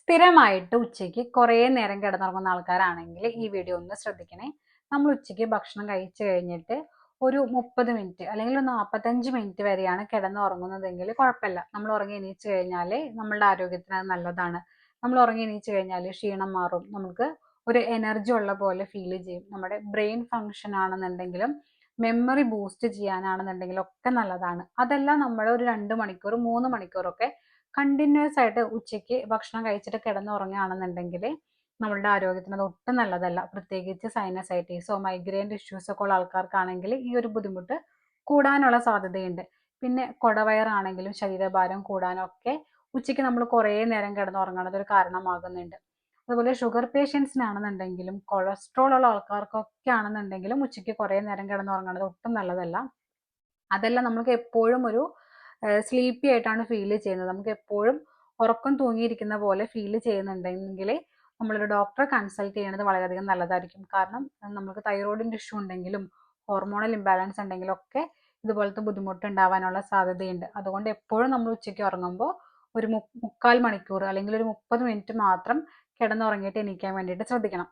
സ്ഥിരമായിട്ട് ഉച്ചയ്ക്ക് കുറേ നേരം കിടന്നുറങ്ങുന്ന ആൾക്കാരാണെങ്കിൽ ഈ വീഡിയോ ഒന്ന് ശ്രദ്ധിക്കണേ. നമ്മൾ ഉച്ചയ്ക്ക് ഭക്ഷണം കഴിച്ചു കഴിഞ്ഞിട്ട് ഒരു 30 മിനിറ്റ് അല്ലെങ്കിൽ ഒരു 45 മിനിറ്റ് വരെയാണ് കിടന്നുറങ്ങുന്നതെങ്കിൽ കുഴപ്പമില്ല. നമ്മൾ ഉറങ്ങി എണീച്ച് കഴിഞ്ഞാൽ നമ്മളുടെ ആരോഗ്യത്തിന് അത് നല്ലതാണ്. നമ്മൾ ഉറങ്ങി എണീച്ച് കഴിഞ്ഞാൽ ക്ഷീണം മാറും, നമുക്ക് ഒരു എനർജി ഉള്ള പോലെ ഫീൽ ചെയ്യും. നമ്മുടെ ബ്രെയിൻ ഫങ്ഷൻ ആണെന്നുണ്ടെങ്കിലും മെമ്മറി ബൂസ്റ്റ് ചെയ്യാനാണെന്നുണ്ടെങ്കിലും ഒക്കെ നല്ലതാണ്. അതെല്ലാം നമ്മൾ ഒരു 2 മണിക്കൂർ 3 മണിക്കൂറൊക്കെ കണ്ടിന്യൂസ് ആയിട്ട് ഉച്ചയ്ക്ക് ഭക്ഷണം കഴിച്ചിട്ട് കിടന്നുറങ്ങുകയാണെന്നുണ്ടെങ്കിൽ നമ്മളുടെ ആരോഗ്യത്തിന് അത് ഒട്ടും നല്ലതല്ല. പ്രത്യേകിച്ച് സൈനസൈറ്റീസോ മൈഗ്രെയിൻ ഇഷ്യൂസ് ഒക്കെ ഉള്ള ആൾക്കാർക്കാണെങ്കിൽ ഈ ഒരു ബുദ്ധിമുട്ട് കൂടാനുള്ള സാധ്യതയുണ്ട്. പിന്നെ കുടവയറാണെങ്കിലും ശരീരഭാരം കൂടാനും ഒക്കെ ഉച്ചയ്ക്ക് നമ്മൾ കുറേ നേരം കിടന്നുറങ്ങുന്നത് ഒരു കാരണമാകുന്നുണ്ട്. അതുപോലെ ഷുഗർ പേഷ്യൻസിനാണെന്നുണ്ടെങ്കിലും കൊളസ്ട്രോൾ ഉള്ള ആൾക്കാർക്കൊക്കെ ആണെന്നുണ്ടെങ്കിലും ഉച്ചയ്ക്ക് കുറേ നേരം കിടന്നുറങ്ങുന്നത് ഒട്ടും നല്ലതല്ല. അതെല്ലാം നമുക്ക് എപ്പോഴും ഒരു സ്ലീപ്പി ആയിട്ടാണ് ഫീൽ ചെയ്യുന്നത്. നമുക്ക് എപ്പോഴും ഉറക്കം തൂങ്ങിയിരിക്കുന്ന പോലെ ഫീൽ ചെയ്യുന്നുണ്ടെങ്കിൽ നമ്മളൊരു ഡോക്ടറെ കൺസൾട്ട് ചെയ്യുന്നത് വളരെയധികം നല്ലതായിരിക്കും. കാരണം നമുക്ക് തൈറോയിഡിൻ്റെ ഇഷ്യൂ ഉണ്ടെങ്കിലും ഹോർമോണൽ ഇംബാലൻസ് ഉണ്ടെങ്കിലും ഒക്കെ ഇതുപോലത്തെ ബുദ്ധിമുട്ട് ഉണ്ടാവാനുള്ള സാധ്യതയുണ്ട്. അതുകൊണ്ട് എപ്പോഴും നമ്മൾ ഉച്ചയ്ക്ക് ഉറങ്ങുമ്പോൾ ഒരു 3/4 മണിക്കൂർ അല്ലെങ്കിൽ ഒരു 30 മിനിറ്റ് മാത്രം കിടന്നുറങ്ങിയിട്ട് എണീക്കാൻ വേണ്ടിയിട്ട് ശ്രദ്ധിക്കണം.